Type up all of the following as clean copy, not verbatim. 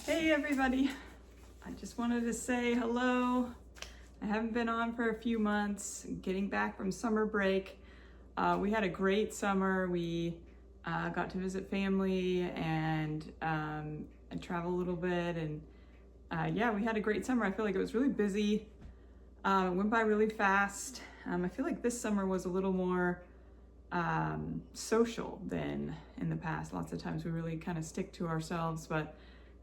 Hey everybody, I just wanted to say hello. I haven't been on for a few months, getting back from summer break. We had a great summer. We got to visit family and travel a little bit, and yeah, we had a great summer. I feel like it was really busy. It went by really fast. I feel like this summer was a little more social than in the past. Lots of times we really kind of stick to ourselves, but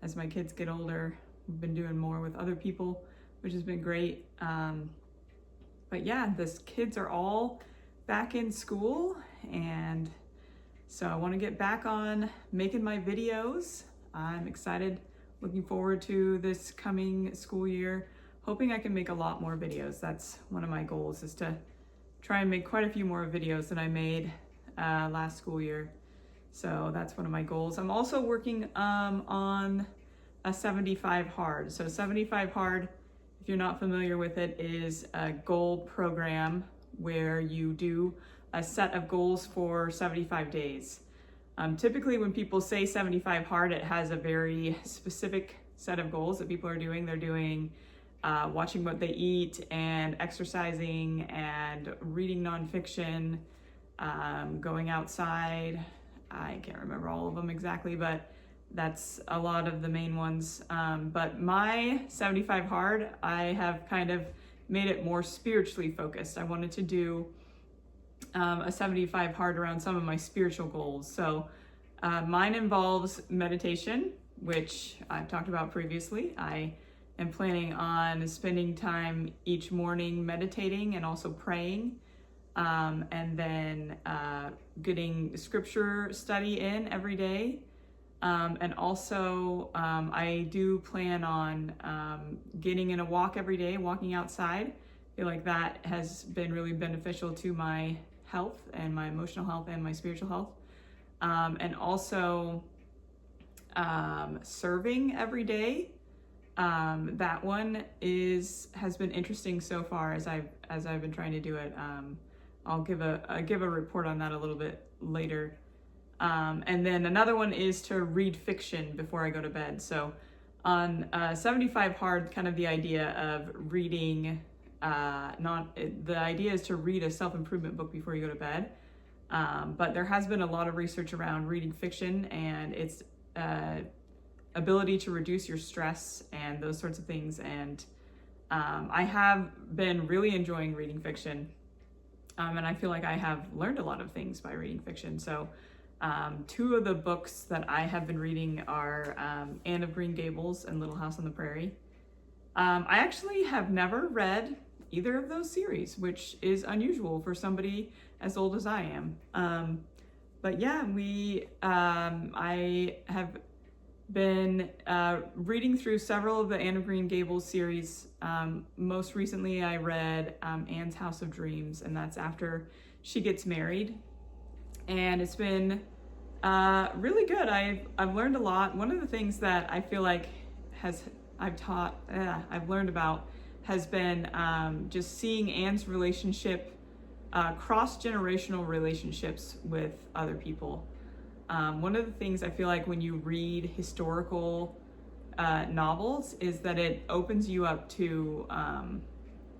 as my kids get older, we've been doing more with other people, which has been great. But yeah, the kids are all back in school, and so I want to get back on making my videos. I'm excited, looking forward to this coming school year, hoping I can make a lot more videos. That's one of my goals, is to try and make quite a few more videos than I made last school year. So that's one of my goals. I'm also working on a 75 hard. So 75 hard, if you're not familiar with it, is a goal program where you do a set of goals for 75 days. Typically when people say 75 hard, it has a very specific set of goals that people are doing. They're doing watching what they eat and exercising and reading nonfiction, going outside. I can't remember all of them exactly, but that's a lot of the main ones. But my 75 hard, I have kind of made it more spiritually focused. I wanted to do a 75 hard around some of my spiritual goals. So mine involves meditation, which I've talked about previously. I am planning on spending time each morning meditating and also praying. And then getting scripture study in every day. And also I do plan on getting in a walk every day, walking outside. I feel like that has been really beneficial to my health and my emotional health and my spiritual health. And also serving every day. That one has been interesting so far as I've been trying to do it. I'll give a report on that a little bit later. And then another one is to read fiction before I go to bed. So on 75 hard, kind of the idea of reading, the idea is to read a self-improvement book before you go to bed. But there has been a lot of research around reading fiction and its ability to reduce your stress and those sorts of things. And I have been really enjoying reading fiction. And I feel like I have learned a lot of things by reading fiction. So two of the books that I have been reading are Anne of Green Gables and Little House on the Prairie. I actually have never read either of those series, which is unusual for somebody as old as I am. But yeah, I have been reading through several of the Anne of Green Gables series. Most recently I read Anne's House of Dreams, and that's after she gets married. And it's been really good. I've learned a lot. One of the things that I feel like I've learned about has been just seeing Anne's relationship, cross-generational relationships with other people. One of the things I feel like when you read historical novels is that it opens you up to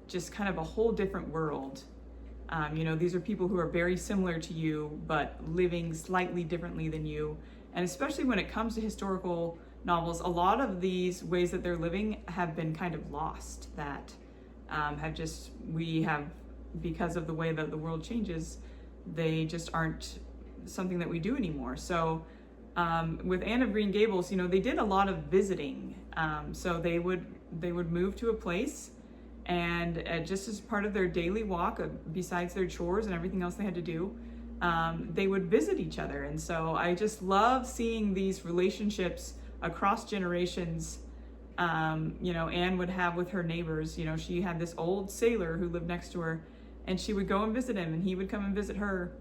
just kind of a whole different world. These are people who are very similar to you, but living slightly differently than you. And especially when it comes to historical novels, a lot of these ways that they're living have been kind of lost, that we have, because of the way that the world changes, they just aren't something that we do anymore. So with Anne of Green Gables, they did a lot of visiting. So they would move to a place, and just as part of their daily walk, besides their chores and everything else they had to do, they would visit each other. And so I just love seeing these relationships across generations. Anne would have with her neighbors. She had this old sailor who lived next to her, and she would go and visit him, and he would come and visit her,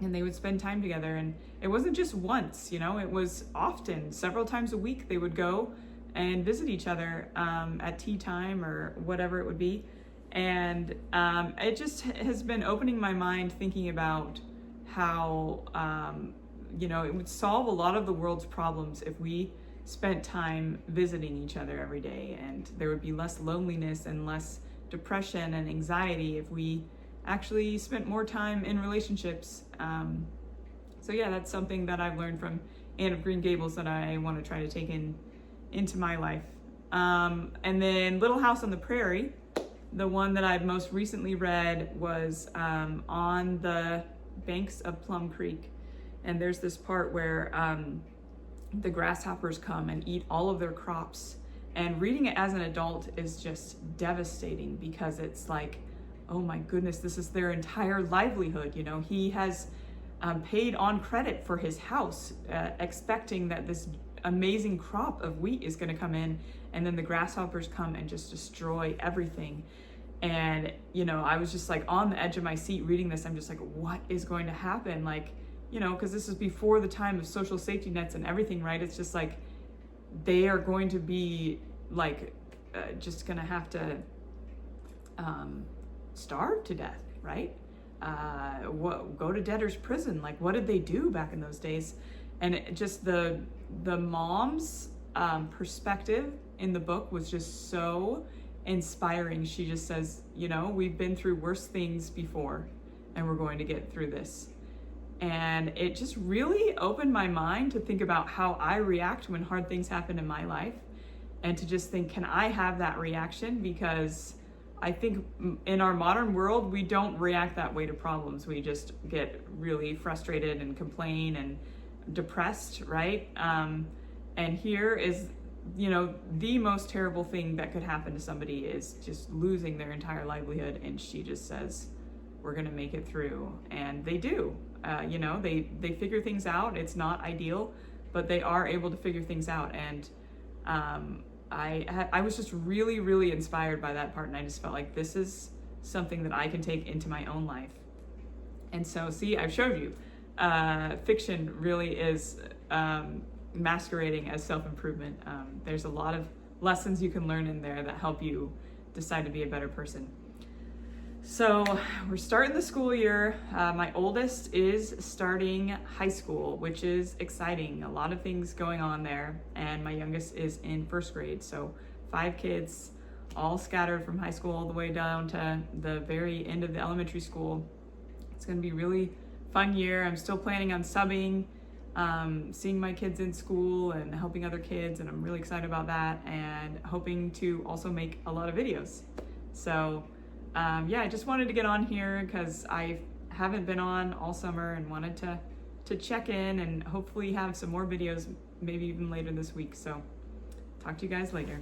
and they would spend time together. And it wasn't just once, it was often, several times a week, they would go and visit each other at tea time or whatever it would be. And it just has been opening my mind, thinking about how, it would solve a lot of the world's problems if we spent time visiting each other every day, and there would be less loneliness and less depression and anxiety if we actually spent more time in relationships. So yeah, that's something that I've learned from Anne of Green Gables that I want to try to take into my life. And then Little House on the Prairie, the one that I've most recently read was on the banks of Plum Creek. And there's this part where the grasshoppers come and eat all of their crops. And reading it as an adult is just devastating, because it's like, oh my goodness, this is their entire livelihood. You know, he has paid on credit for his house, expecting that this amazing crop of wheat is going to come in, and then the grasshoppers come and just destroy everything. And, you know, I was just like on the edge of my seat reading this. I'm just like, what is going to happen? Like, you know, because this is before the time of social safety nets and everything, right? It's just like they are going to be like just going to have to starve to death, right? Go to debtor's prison. Like, what did they do back in those days? And just the mom's perspective in the book was just so inspiring. She just says, you know, we've been through worse things before, and we're going to get through this. And it just really opened my mind to think about how I react when hard things happen in my life, and to just think, can I have that reaction? Because I think in our modern world, we don't react that way to problems. We just get really frustrated and complain and depressed, right? And here is, you know, the most terrible thing that could happen to somebody is just losing their entire livelihood. And she just says, we're going to make it through. And they do. You know, they figure things out. It's not ideal, but they are able to figure things out. And I was just really, really inspired by that part. And I just felt like this is something that I can take into my own life. And so, see, I've showed you, fiction really is masquerading as self-improvement. There's a lot of lessons you can learn in there that help you decide to be a better person. So we're starting the school year. My oldest is starting high school, which is exciting. A lot of things going on there. And my youngest is in first grade. So 5 kids, all scattered from high school all the way down to the very end of the elementary school. It's going to be a really fun year. I'm still planning on subbing, seeing my kids in school and helping other kids. And I'm really excited about that, and hoping to also make a lot of videos. So yeah, I just wanted to get on here because I haven't been on all summer, and wanted to check in and hopefully have some more videos, maybe even later this week. So talk to you guys later.